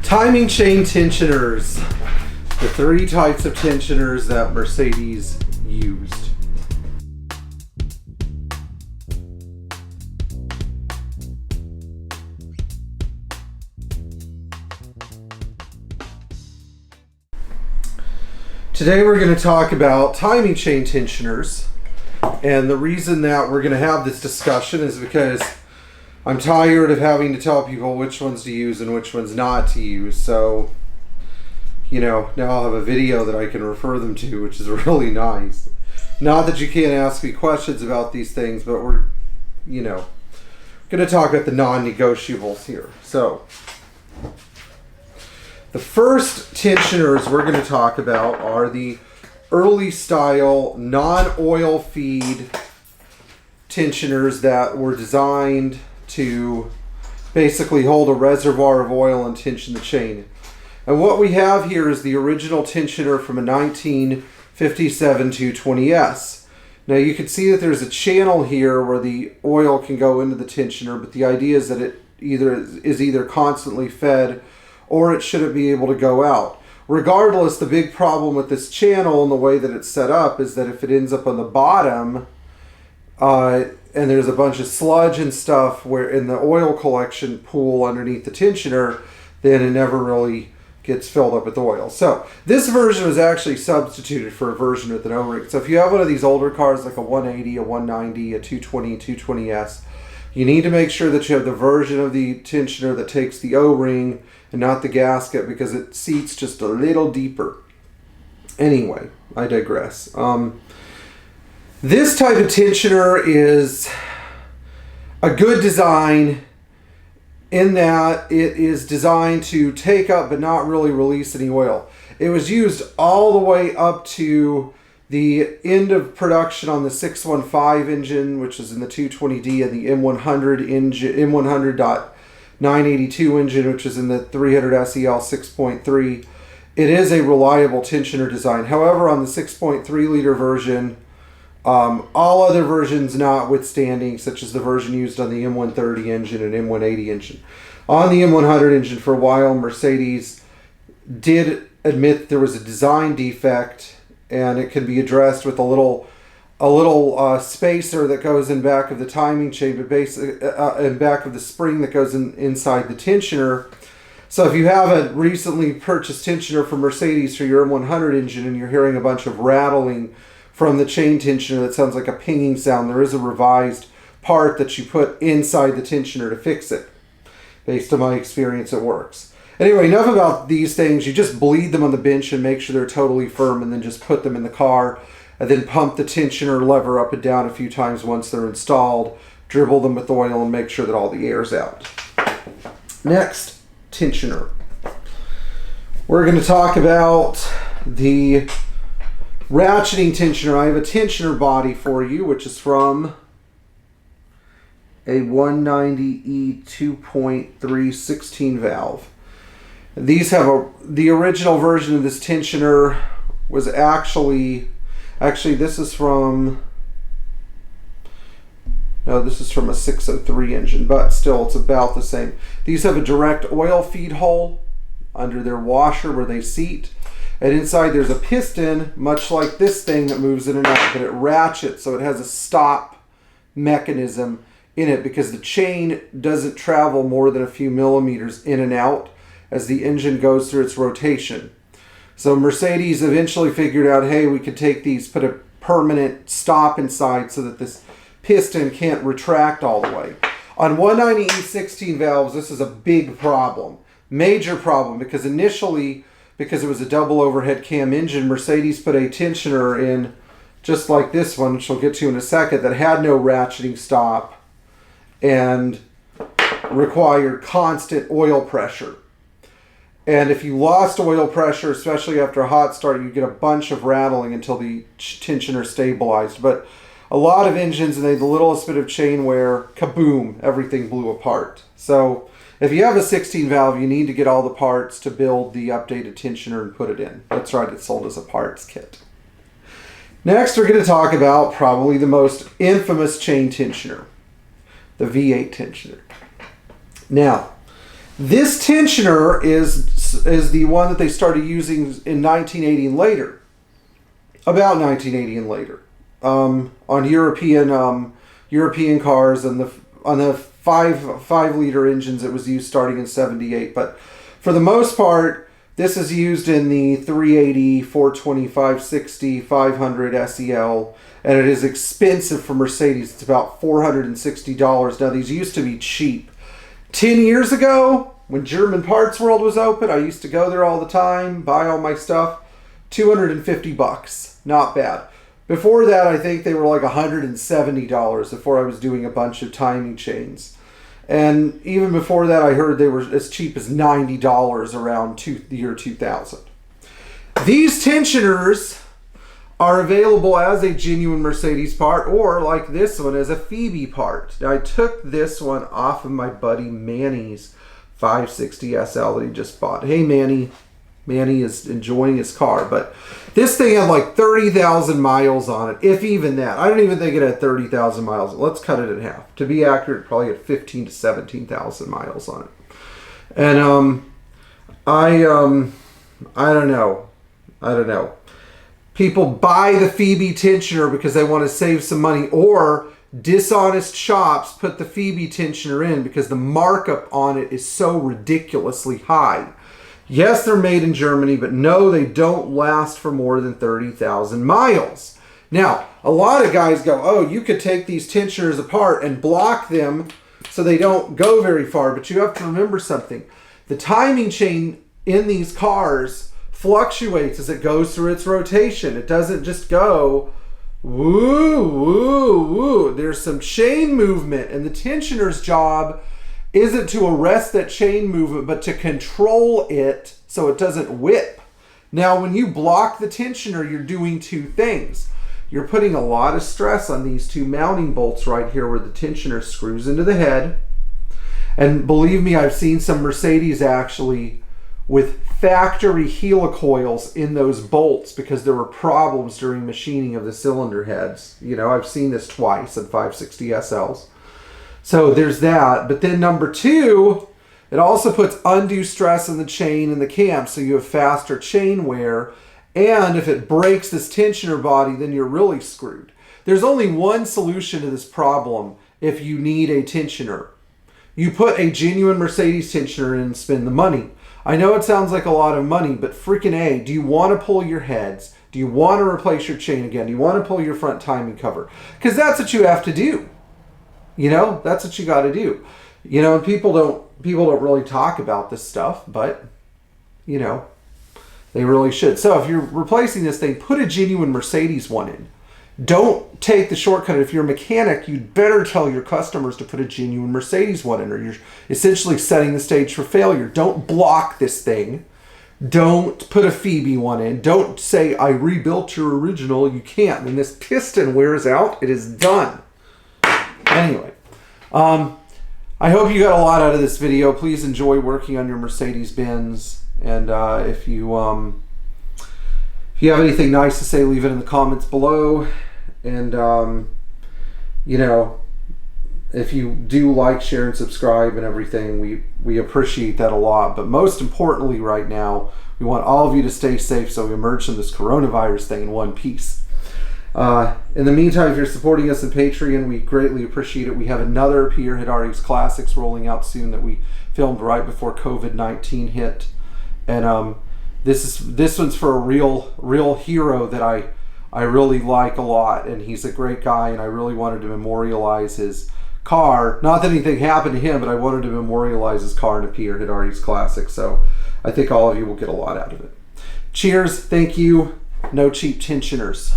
Timing chain tensioners. The three types of tensioners that Mercedes used. Today we're going to talk about timing chain tensioners, and the reason that we're going to have this discussion is because I'm tired of having to tell people which ones to use and which ones not to use. So, now I'll have a video that I can refer them to, which is really nice. Not that you can't ask me questions about these things, but we're, going to talk about the non-negotiables here. So, the first tensioners we're going to talk about are the early style non-oil feed tensioners that were designed to basically hold a reservoir of oil and tension the chain. And what we have here is the original tensioner from a 1957 220S. Now you can see that there's a channel here where the oil can go into the tensioner, but the idea is that it is either constantly fed or it shouldn't be able to go out. Regardless, the big problem with this channel and the way that it's set up is that if it ends up on the bottom, and there's a bunch of sludge and stuff where in the oil collection pool underneath the tensioner, then it never really gets filled up with oil. So this version was actually substituted for a version with an O-ring. So if you have one of these older cars like a 180, a 190, a 220, 220S, you need to make sure that you have the version of the tensioner that takes the O-ring and not the gasket, because it seats just a little deeper. Anyway, I digress. This type of tensioner is a good design in that it is designed to take up but not really release any oil. It was used all the way up to the end of production on the 615 engine, which is in the 220D, and the M100 engine, M100.982 engine, which is in the 300 SEL 6.3. It is a reliable tensioner design. However, on the 6.3 liter version, all other versions notwithstanding, such as the version used on the M130 engine and M180 engine. On the M100 engine, for a while, Mercedes did admit there was a design defect, and it can be addressed with a little spacer that goes in back of the timing chain, but basically in back of the spring that goes inside the tensioner. So if you have a recently purchased tensioner from Mercedes for your M100 engine and you're hearing a bunch of rattling from the chain tensioner that sounds like a pinging sound, there is a revised part that you put inside the tensioner to fix it. Based on my experience, it works. Anyway, enough about these things. You just bleed them on the bench and make sure they're totally firm, and then just put them in the car, and then pump the tensioner lever up and down a few times once they're installed, dribble them with oil, and make sure that all the air's out. Next, tensioner. We're going to talk about the ratcheting tensioner. I have a tensioner body for you, which is from a 190E 2.3 16 valve. These have the original version of this tensioner was actually this is from a 603 engine, but still it's about the same. These have a direct oil feed hole under their washer where they seat, and inside there's a piston, much like this thing, that moves in and out, but it ratchets, so it has a stop mechanism in it because the chain doesn't travel more than a few millimeters in and out as the engine goes through its rotation. So Mercedes eventually figured out, hey, we could take these, put a permanent stop inside so that this piston can't retract all the way. On 190E 16 valves, this is a big problem, major problem, because initially, because it was a double overhead cam engine, Mercedes put a tensioner in just like this one, which we'll get to in a second, that had no ratcheting stop and required constant oil pressure. And if you lost oil pressure, especially after a hot start, you get a bunch of rattling until the tensioner stabilized. But a lot of engines, and they had the littlest bit of chain wear, kaboom, everything blew apart. So if you have a 16 valve, you need to get all the parts to build the updated tensioner and put it in. That's right, it's sold as a parts kit. Next, we're going to talk about probably the most infamous chain tensioner, the V8 tensioner. Now, this tensioner is is the one that they started using in 1980 and later, about 1980 and later, on European cars, and on the 5-liter engines it was used starting in 78. But for the most part, this is used in the 380, 420, 560, 500 SEL, and it is expensive for Mercedes. It's about $460. Now, these used to be cheap. 10 years ago, when German Parts World was open, I used to go there all the time, buy all my stuff. $250. Not bad. Before that, I think they were like $170 before I was doing a bunch of timing chains. And even before that, I heard they were as cheap as $90 around the year 2000. These tensioners are available as a genuine Mercedes part, or like this one as a Phoebe part. Now, I took this one off of my buddy Manny's 560 SL that he just bought. Hey, Manny. Manny is enjoying his car, but this thing had like 30,000 miles on it, if even that. I don't even think it had 30,000 miles. Let's cut it in half. To be accurate, it probably had 15 to 17,000 miles on it. And I don't know. People buy the Phoebe tensioner because they want to save some money, or dishonest shops put the Phoebe tensioner in because the markup on it is so ridiculously high. Yes, they're made in Germany, but no, they don't last for more than 30,000 miles. Now, a lot of guys go, oh, you could take these tensioners apart and block them so they don't go very far. But you have to remember something. The timing chain in these cars fluctuates as it goes through its rotation. It doesn't just go woo, woo, woo. There's some chain movement, and the tensioner's job isn't to arrest that chain movement, but to control it so it doesn't whip. Now, when you block the tensioner, you're doing two things. You're putting a lot of stress on these two mounting bolts right here where the tensioner screws into the head. And believe me, I've seen some Mercedes actually with factory helicoils in those bolts because there were problems during machining of the cylinder heads. You know, I've seen this twice in 560 SLs. So there's that. But then number two, it also puts undue stress on the chain and the cam, so you have faster chain wear. And if it breaks this tensioner body, then you're really screwed. There's only one solution to this problem if you need a tensioner. You put a genuine Mercedes tensioner in and spend the money. I know it sounds like a lot of money, but freaking A, do you want to pull your heads? Do you want to replace your chain again? Do you want to pull your front timing cover? Because that's what you have to do. You know, that's what you got to do. You know, and people don't really talk about this stuff, but, you know, they really should. So if you're replacing this thing, put a genuine Mercedes one in. Don't take the shortcut. If you're a mechanic, you'd better tell your customers to put a genuine Mercedes one in, or you're essentially setting the stage for failure. Don't block this thing. Don't put a Phoebe one in. Don't say, I rebuilt your original. You can't. When this piston wears out, it is done. Anyway, I hope you got a lot out of this video. Please enjoy working on your Mercedes Benz. And if you have anything nice to say, leave it in the comments below. And, you know, if you do like, share, and subscribe and everything, we appreciate that a lot. But most importantly right now, we want all of you to stay safe so we emerge from this coronavirus thing in one piece. In the meantime, if you're supporting us on Patreon, we greatly appreciate it. We have another Pierre Hedary's Classics rolling out soon that we filmed right before COVID-19 hit. And this one's for a real hero that I really like a lot, and he's a great guy, and I really wanted to memorialize his car. Not that anything happened to him, but I wanted to memorialize his car in a Pierre Hedary's Classic. So I think all of you will get a lot out of it. Cheers, thank you. No cheap tensioners.